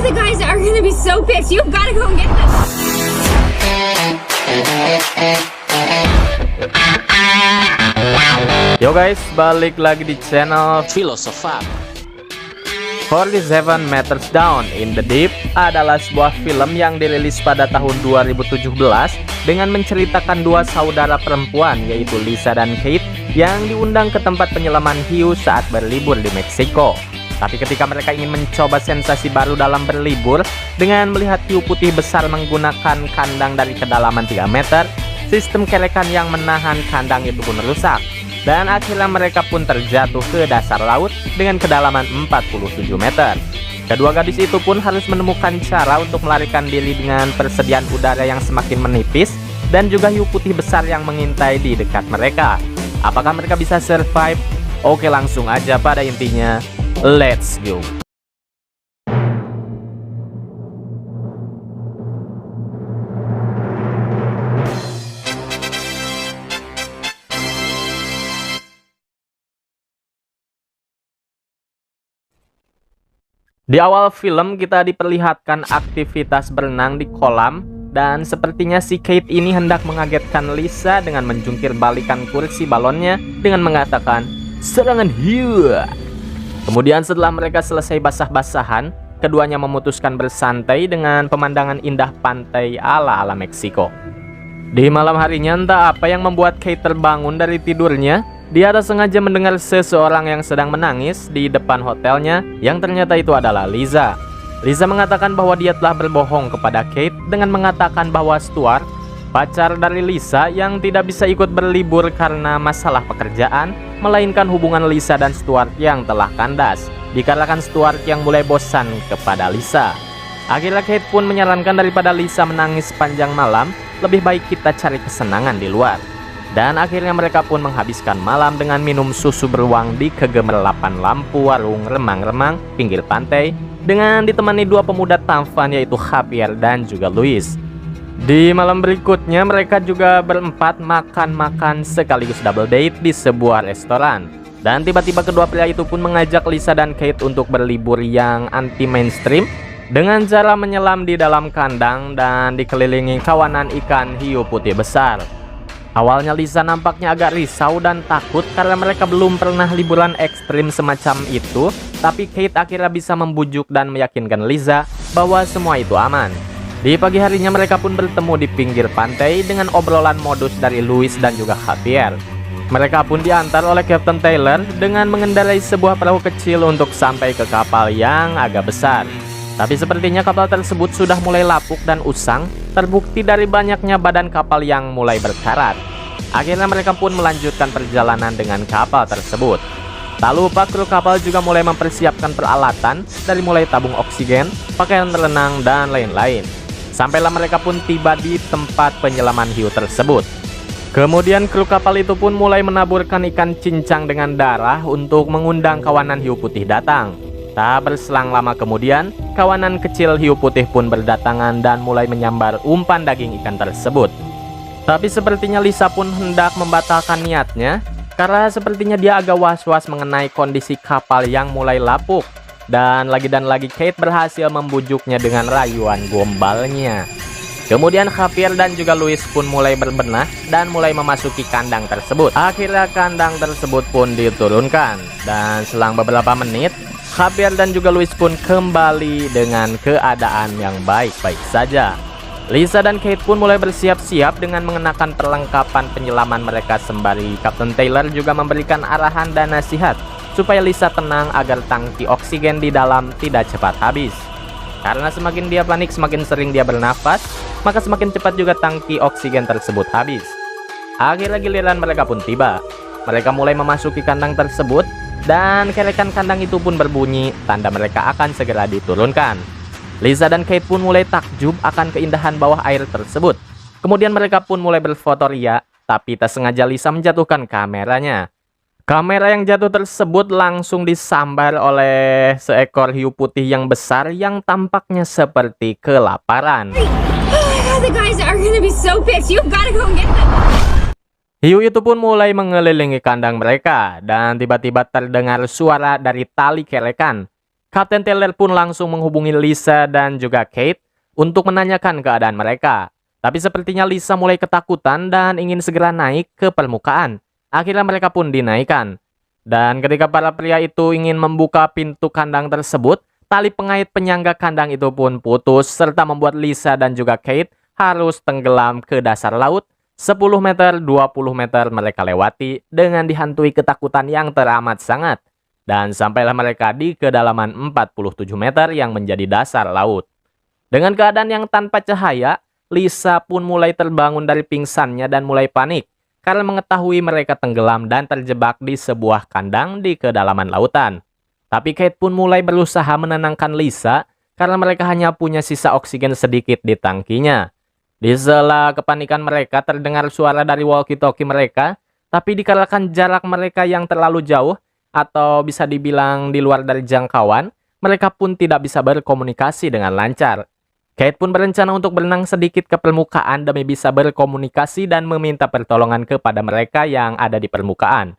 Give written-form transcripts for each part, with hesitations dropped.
the guys are gonna be so pissed. You've got to go and get them. Yo guys, balik lagi di channel Filosofat. 47 Meters Down in the Deep adalah sebuah film yang dirilis pada tahun 2017 dengan menceritakan dua saudara perempuan yaitu Lisa dan Kate yang diundang ke tempat penyelaman hiu saat berlibur di Meksiko. Tapi ketika mereka ingin mencoba sensasi baru dalam berlibur dengan melihat hiu putih besar menggunakan kandang dari kedalaman 3 meter, sistem kelekan yang menahan kandang itu pun rusak. Dan akhirnya mereka pun terjatuh ke dasar laut dengan kedalaman 47 meter. Kedua gadis itu pun harus menemukan cara untuk melarikan diri dengan persediaan udara yang semakin menipis dan juga hiu putih besar yang mengintai di dekat mereka. Apakah mereka bisa survive? Oke, langsung aja pada intinya, let's go. Di awal film kita diperlihatkan aktivitas berenang di kolam dan sepertinya si Kate ini hendak mengagetkan Lisa dengan menjungkir balikan kursi balonnya dengan mengatakan serangan hiu. Kemudian setelah mereka selesai basah-basahan, keduanya memutuskan bersantai dengan pemandangan indah pantai ala-ala Meksiko. Di malam harinya entah apa yang membuat Kate terbangun dari tidurnya. Dia tak sengaja mendengar seseorang yang sedang menangis di depan hotelnya yang ternyata itu adalah Lisa. Lisa mengatakan bahwa dia telah berbohong kepada Kate dengan mengatakan bahwa Stuart, pacar dari Lisa yang tidak bisa ikut berlibur karena masalah pekerjaan, melainkan hubungan Lisa dan Stuart yang telah kandas, dikarenakan Stuart yang mulai bosan kepada Lisa. Akhirnya Kate pun menyarankan daripada Lisa menangis sepanjang malam, lebih baik kita cari kesenangan di luar. Dan akhirnya mereka pun menghabiskan malam dengan minum susu beruang di kegemerlapan lampu warung remang-remang pinggir pantai dengan ditemani dua pemuda tampan yaitu Javier dan juga Luis. Di malam berikutnya mereka juga berempat makan-makan sekaligus double date di sebuah restoran. Dan tiba-tiba kedua pria itu pun mengajak Lisa dan Kate untuk berlibur yang anti mainstream dengan cara menyelam di dalam kandang dan dikelilingi kawanan ikan hiu putih besar. Awalnya Lisa nampaknya agak risau dan takut karena mereka belum pernah liburan ekstrim semacam itu, tapi Kate akhirnya bisa membujuk dan meyakinkan Lisa bahwa semua itu aman. Di pagi harinya mereka pun bertemu di pinggir pantai dengan obrolan modus dari Luis dan juga Javier. Mereka pun diantar oleh Captain Taylor dengan mengendarai sebuah perahu kecil untuk sampai ke kapal yang agak besar. Tapi sepertinya kapal tersebut sudah mulai lapuk dan usang, terbukti dari banyaknya badan kapal yang mulai berkarat. Akhirnya mereka pun melanjutkan perjalanan dengan kapal tersebut. Tak lupa kru kapal juga mulai mempersiapkan peralatan dari mulai tabung oksigen, pakaian renang, dan lain-lain. Sampailah mereka pun tiba di tempat penyelaman hiu tersebut. Kemudian kru kapal itu pun mulai menaburkan ikan cincang dengan darah untuk mengundang kawanan hiu putih datang. Tak berselang lama kemudian, kawanan kecil hiu putih pun berdatangan dan mulai menyambar umpan daging ikan tersebut. Tapi sepertinya Lisa pun hendak membatalkan niatnya, karena sepertinya dia agak was-was mengenai kondisi kapal yang mulai lapuk. Dan lagi Kate berhasil membujuknya dengan rayuan gombalnya. Kemudian Javier dan juga Luis pun mulai berbenah dan mulai memasuki kandang tersebut. Akhirnya kandang tersebut pun diturunkan, dan selang beberapa menit, Javier dan juga Luis pun kembali dengan keadaan yang baik-baik saja. Lisa dan Kate pun mulai bersiap-siap dengan mengenakan perlengkapan penyelaman mereka sembari Captain Taylor juga memberikan arahan dan nasihat supaya Lisa tenang agar tangki oksigen di dalam tidak cepat habis. Karena semakin dia panik, semakin sering dia bernafas, maka semakin cepat juga tangki oksigen tersebut habis. Akhirnya giliran mereka pun tiba. Mereka mulai memasuki kandang tersebut, dan kelekan kandang itu pun berbunyi tanda mereka akan segera diturunkan. Lisa dan Kate pun mulai takjub akan keindahan bawah air tersebut. Kemudian mereka pun mulai berfoto ria, tapi tak sengaja Lisa menjatuhkan kameranya. Kamera yang jatuh tersebut langsung disambar oleh seekor hiu putih yang besar yang tampaknya seperti kelaparan. The guys are gonna be so pissed. You've got to go and get them. Hiu itu pun mulai mengelilingi kandang mereka dan tiba-tiba terdengar suara dari tali kelekan. Kapten Taylor pun langsung menghubungi Lisa dan juga Kate untuk menanyakan keadaan mereka. Tapi sepertinya Lisa mulai ketakutan dan ingin segera naik ke permukaan. Akhirnya mereka pun dinaikkan. Dan ketika para pria itu ingin membuka pintu kandang tersebut, tali pengait penyangga kandang itu pun putus serta membuat Lisa dan juga Kate harus tenggelam ke dasar laut. 10 meter, 20 meter mereka lewati dengan dihantui ketakutan yang teramat sangat. Dan sampailah mereka di kedalaman 47 meter yang menjadi dasar laut. Dengan keadaan yang tanpa cahaya, Lisa pun mulai terbangun dari pingsannya dan mulai panik karena mengetahui mereka tenggelam dan terjebak di sebuah kandang di kedalaman lautan. Tapi Kate pun mulai berusaha menenangkan Lisa karena mereka hanya punya sisa oksigen sedikit di tangkinya. Di sela kepanikan mereka terdengar suara dari walkie-talkie mereka, tapi dikarenakan jarak mereka yang terlalu jauh atau bisa dibilang di luar dari jangkauan, mereka pun tidak bisa berkomunikasi dengan lancar. Kate pun berencana untuk berenang sedikit ke permukaan demi bisa berkomunikasi dan meminta pertolongan kepada mereka yang ada di permukaan.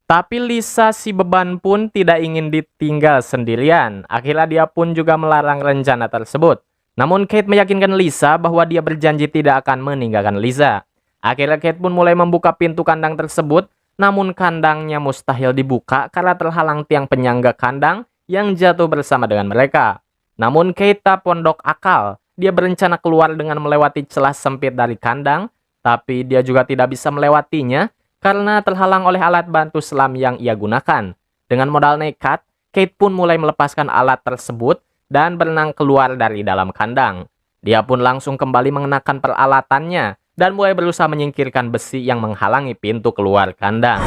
Tapi Lisa si beban pun tidak ingin ditinggal sendirian. Akhirnya dia pun juga melarang rencana tersebut. Namun Kate meyakinkan Lisa bahwa dia berjanji tidak akan meninggalkan Lisa. Akhirnya Kate pun mulai membuka pintu kandang tersebut, namun kandangnya mustahil dibuka karena terhalang tiang penyangga kandang yang jatuh bersama dengan mereka. Namun Kate tak pondok akal, dia berencana keluar dengan melewati celah sempit dari kandang, tapi dia juga tidak bisa melewatinya karena terhalang oleh alat bantu selam yang ia gunakan. Dengan modal nekat, Kate pun mulai melepaskan alat tersebut dan berenang keluar dari dalam kandang. Dia pun langsung kembali mengenakan peralatannya dan mulai berusaha menyingkirkan besi yang menghalangi pintu keluar kandang.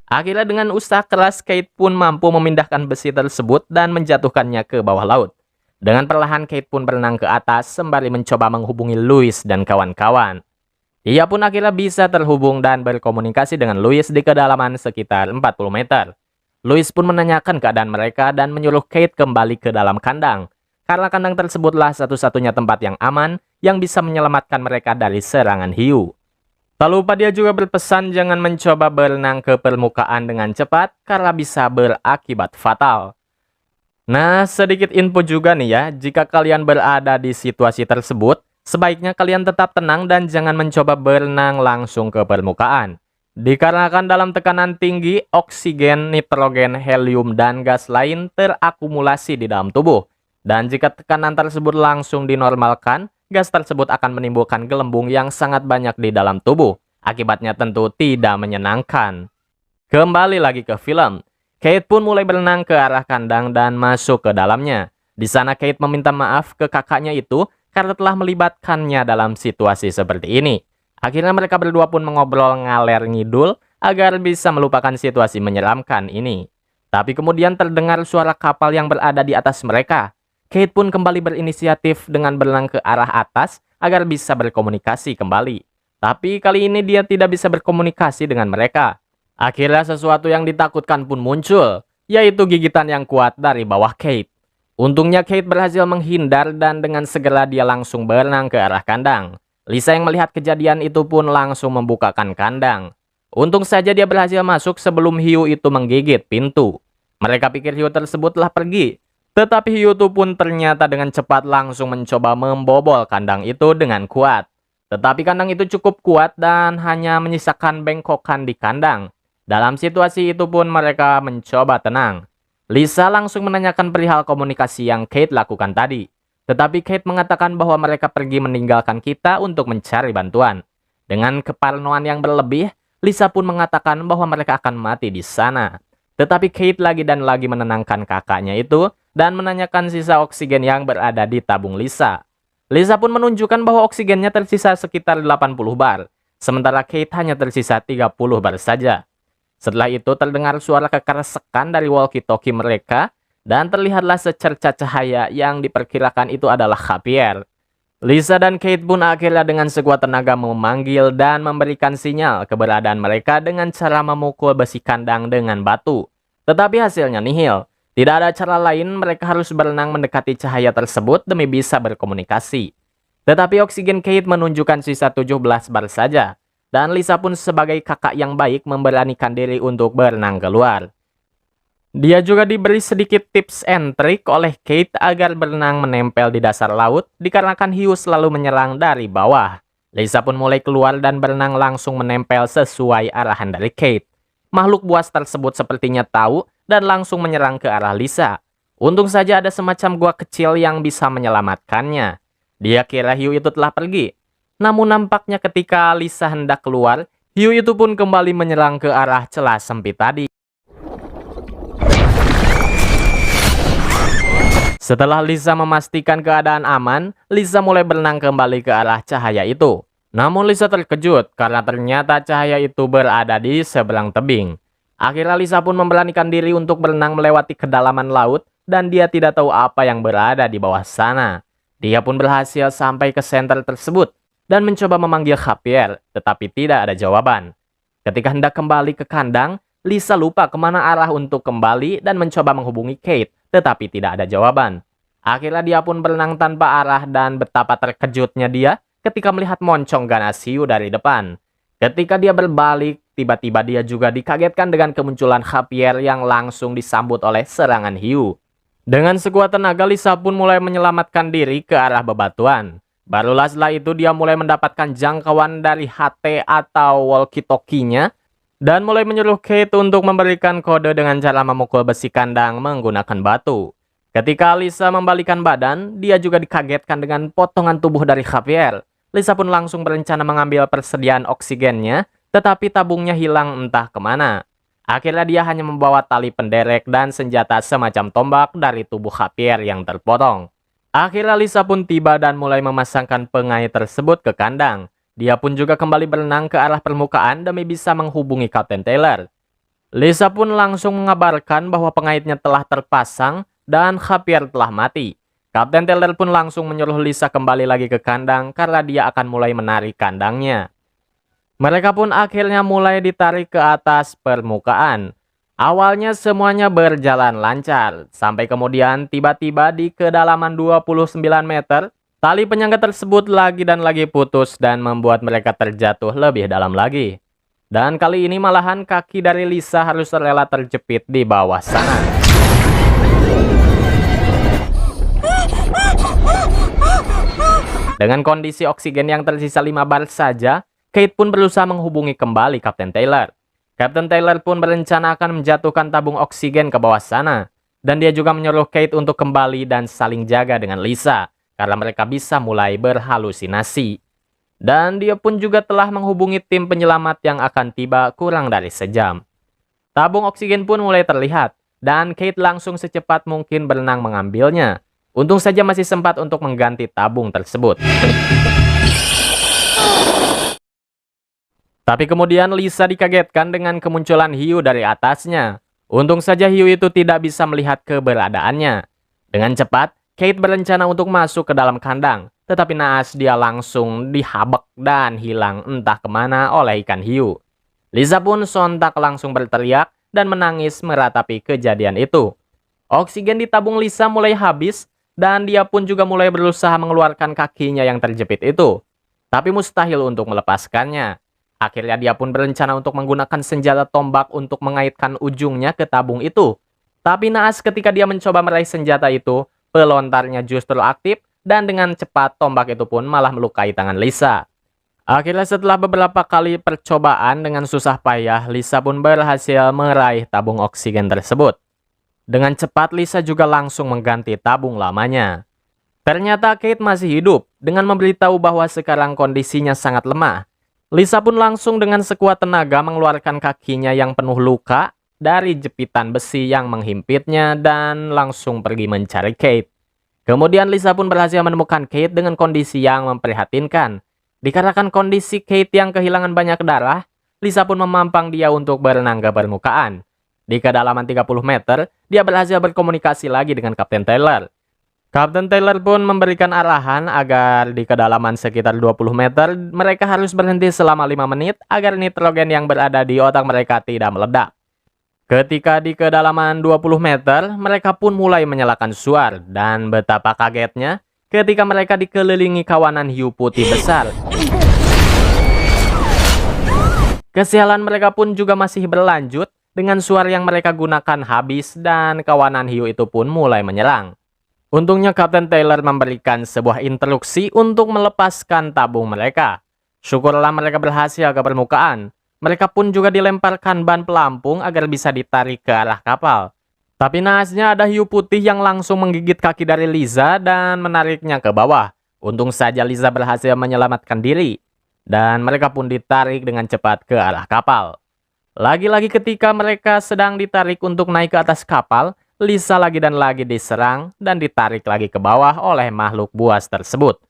Akhirnya dengan usaha keras, Kate pun mampu memindahkan besi tersebut dan menjatuhkannya ke bawah laut. Dengan perlahan Kate pun berenang ke atas sembari mencoba menghubungi Louis dan kawan-kawan. Ia pun akhirnya bisa terhubung dan berkomunikasi dengan Louis di kedalaman sekitar 40 meter. Louis pun menanyakan keadaan mereka dan menyuruh Kate kembali ke dalam kandang. Karena kandang tersebutlah satu-satunya tempat yang aman yang bisa menyelamatkan mereka dari serangan hiu. Tak lupa dia juga berpesan jangan mencoba berenang ke permukaan dengan cepat karena bisa berakibat fatal. Nah, sedikit info juga nih ya, jika kalian berada di situasi tersebut, sebaiknya kalian tetap tenang dan jangan mencoba berenang langsung ke permukaan. Dikarenakan dalam tekanan tinggi, oksigen, nitrogen, helium, dan gas lain terakumulasi di dalam tubuh. Dan jika tekanan tersebut langsung dinormalkan, gas tersebut akan menimbulkan gelembung yang sangat banyak di dalam tubuh. Akibatnya tentu tidak menyenangkan. Kembali lagi ke film. Kate pun mulai berenang ke arah kandang dan masuk ke dalamnya. Di sana Kate meminta maaf ke kakaknya itu karena telah melibatkannya dalam situasi seperti ini. Akhirnya mereka berdua pun mengobrol ngaler ngidul agar bisa melupakan situasi menyeramkan ini. Tapi kemudian terdengar suara kapal yang berada di atas mereka. Kate pun kembali berinisiatif dengan berenang ke arah atas agar bisa berkomunikasi kembali. Tapi kali ini dia tidak bisa berkomunikasi dengan mereka. Akhirnya sesuatu yang ditakutkan pun muncul, yaitu gigitan yang kuat dari bawah Kate. Untungnya Kate berhasil menghindar dan dengan segera dia langsung berenang ke arah kandang. Lisa yang melihat kejadian itu pun langsung membukakan kandang. Untung saja dia berhasil masuk sebelum hiu itu menggigit pintu. Mereka pikir hiu tersebut telah pergi. Tetapi hiu itu pun ternyata dengan cepat langsung mencoba membobol kandang itu dengan kuat. Tetapi kandang itu cukup kuat dan hanya menyisakan bengkokan di kandang. Dalam situasi itu pun mereka mencoba tenang. Lisa langsung menanyakan perihal komunikasi yang Kate lakukan tadi. Tetapi Kate mengatakan bahwa mereka pergi meninggalkan kita untuk mencari bantuan. Dengan keparnoan yang berlebih, Lisa pun mengatakan bahwa mereka akan mati di sana. Tetapi Kate lagi dan lagi menenangkan kakaknya itu dan menanyakan sisa oksigen yang berada di tabung Lisa. Lisa pun menunjukkan bahwa oksigennya tersisa sekitar 80 bar, sementara Kate hanya tersisa 30 bar saja. Setelah itu terdengar suara kekersekan dari walkie-talkie mereka dan terlihatlah secerca cahaya yang diperkirakan itu adalah Javier. Lisa dan Kate pun akhirnya dengan sekuat tenaga memanggil dan memberikan sinyal keberadaan mereka dengan cara memukul besi kandang dengan batu. Tetapi hasilnya nihil. Tidak ada cara lain, mereka harus berenang mendekati cahaya tersebut demi bisa berkomunikasi. Tetapi oksigen Kate menunjukkan sisa 17 bar saja. Dan Lisa pun sebagai kakak yang baik memberanikan diri untuk berenang keluar. Dia juga diberi sedikit tips and trick oleh Kate agar berenang menempel di dasar laut dikarenakan hiu selalu menyerang dari bawah. Lisa pun mulai keluar dan berenang langsung menempel sesuai arahan dari Kate. Makhluk buas tersebut sepertinya tahu dan langsung menyerang ke arah Lisa. Untung saja ada semacam gua kecil yang bisa menyelamatkannya. Dia kira hiu itu telah pergi. Namun nampaknya ketika Lisa hendak keluar, hiu itu pun kembali menyerang ke arah celah sempit tadi. Setelah Lisa memastikan keadaan aman, Lisa mulai berenang kembali ke arah cahaya itu. Namun Lisa terkejut karena ternyata cahaya itu berada di seberang tebing. Akhirnya Lisa pun memberanikan diri untuk berenang melewati kedalaman laut dan dia tidak tahu apa yang berada di bawah sana. Dia pun berhasil sampai ke senter tersebut dan mencoba memanggil Javier, tetapi tidak ada jawaban. Ketika hendak kembali ke kandang, Lisa lupa kemana arah untuk kembali dan mencoba menghubungi Kate, tetapi tidak ada jawaban. Akhirnya dia pun berenang tanpa arah dan betapa terkejutnya dia ketika melihat moncong ganas hiu dari depan. Ketika dia berbalik, tiba-tiba dia juga dikagetkan dengan kemunculan Javier yang langsung disambut oleh serangan hiu. Dengan sekuat tenaga, Lisa pun mulai menyelamatkan diri ke arah bebatuan. Barulah setelah itu dia mulai mendapatkan jangkauan dari HT atau walkie-talkie-nya dan mulai menyuruh Kate untuk memberikan kode dengan cara memukul besi kandang menggunakan batu. Ketika Lisa membalikan badan, dia juga dikagetkan dengan potongan tubuh dari Javier. Lisa pun langsung berencana mengambil persediaan oksigennya, tetapi tabungnya hilang entah kemana. Akhirnya dia hanya membawa tali penderek dan senjata semacam tombak dari tubuh Javier yang terpotong. Akhirnya Lisa pun tiba dan mulai memasangkan pengait tersebut ke kandang. Dia pun juga kembali berenang ke arah permukaan demi bisa menghubungi Kapten Taylor. Lisa pun langsung mengabarkan bahwa pengaitnya telah terpasang dan Javier telah mati. Kapten Taylor pun langsung menyuruh Lisa kembali lagi ke kandang karena dia akan mulai menarik kandangnya. Mereka pun akhirnya mulai ditarik ke atas permukaan. Awalnya semuanya berjalan lancar, sampai kemudian tiba-tiba di kedalaman 29 meter, tali penyangga tersebut lagi dan lagi putus dan membuat mereka terjatuh lebih dalam lagi. Dan kali ini malahan kaki dari Lisa harus rela terjepit di bawah sana. Dengan kondisi oksigen yang tersisa 5 bar saja, Kate pun berusaha menghubungi kembali Kapten Taylor. Kapten Taylor pun berencana akan menjatuhkan tabung oksigen ke bawah sana. Dan dia juga menyuruh Kate untuk kembali dan saling jaga dengan Lisa, karena mereka bisa mulai berhalusinasi. Dan dia pun juga telah menghubungi tim penyelamat yang akan tiba kurang dari sejam. Tabung oksigen pun mulai terlihat, dan Kate langsung secepat mungkin berenang mengambilnya. Untung saja masih sempat untuk mengganti tabung tersebut. Tapi kemudian Lisa dikagetkan dengan kemunculan hiu dari atasnya. Untung saja hiu itu tidak bisa melihat keberadaannya. Dengan cepat, Kate berencana untuk masuk ke dalam kandang. Tetapi naas dia langsung dihabek dan hilang entah kemana oleh ikan hiu. Lisa pun sontak langsung berteriak dan menangis meratapi kejadian itu. Oksigen di tabung Lisa mulai habis dan dia pun juga mulai berusaha mengeluarkan kakinya yang terjepit itu. Tapi mustahil untuk melepaskannya. Akhirnya dia pun berencana untuk menggunakan senjata tombak untuk mengaitkan ujungnya ke tabung itu. Tapi naas ketika dia mencoba meraih senjata itu, pelontarnya justru aktif dan dengan cepat tombak itu pun malah melukai tangan Lisa. Akhirnya setelah beberapa kali percobaan dengan susah payah, Lisa pun berhasil meraih tabung oksigen tersebut. Dengan cepat Lisa juga langsung mengganti tabung lamanya. Ternyata Kate masih hidup dengan memberitahu bahwa sekarang kondisinya sangat lemah. Lisa pun langsung dengan sekuat tenaga mengeluarkan kakinya yang penuh luka dari jepitan besi yang menghimpitnya dan langsung pergi mencari Kate. Kemudian Lisa pun berhasil menemukan Kate dengan kondisi yang memprihatinkan. Dikarenakan kondisi Kate yang kehilangan banyak darah, Lisa pun memampang dia untuk berenang ke permukaan. Di kedalaman 30 meter, dia berhasil berkomunikasi lagi dengan Kapten Taylor. Kapten Taylor pun memberikan arahan agar di kedalaman sekitar 20 meter mereka harus berhenti selama 5 menit agar nitrogen yang berada di otak mereka tidak meledak. Ketika di kedalaman 20 meter, mereka pun mulai menyalakan suar dan betapa kagetnya ketika mereka dikelilingi kawanan hiu putih besar. Kesialan mereka pun juga masih berlanjut dengan suara yang mereka gunakan habis dan kawanan hiu itu pun mulai menyerang. Untungnya Kapten Taylor memberikan sebuah instruksi untuk melepaskan tabung mereka. Syukurlah mereka berhasil ke permukaan. Mereka pun juga dilemparkan ban pelampung agar bisa ditarik ke arah kapal. Tapi naasnya ada hiu putih yang langsung menggigit kaki dari Lisa dan menariknya ke bawah. Untung saja Lisa berhasil menyelamatkan diri. Dan mereka pun ditarik dengan cepat ke arah kapal. Lagi-lagi ketika mereka sedang ditarik untuk naik ke atas kapal, Lisa lagi dan lagi diserang dan ditarik lagi ke bawah oleh makhluk buas tersebut.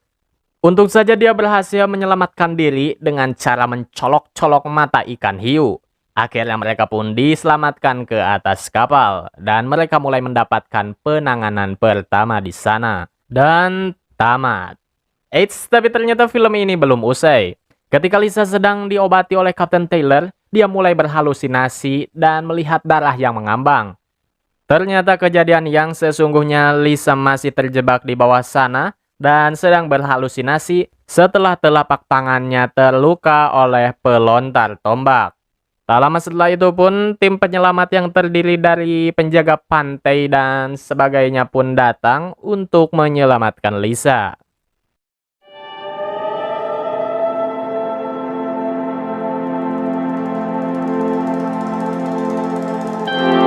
Untung saja dia berhasil menyelamatkan diri dengan cara mencolok-colok mata ikan hiu. Akhirnya mereka pun diselamatkan ke atas kapal dan mereka mulai mendapatkan penanganan pertama di sana. Dan tamat. Eits, tapi ternyata film ini belum usai. Ketika Lisa sedang diobati oleh Kapten Taylor, dia mulai berhalusinasi dan melihat darah yang mengambang. Ternyata kejadian yang sesungguhnya Lisa masih terjebak di bawah sana dan sedang berhalusinasi setelah telapak tangannya terluka oleh pelontar tombak. Tak lama setelah itu pun tim penyelamat yang terdiri dari penjaga pantai dan sebagainya pun datang untuk menyelamatkan Lisa.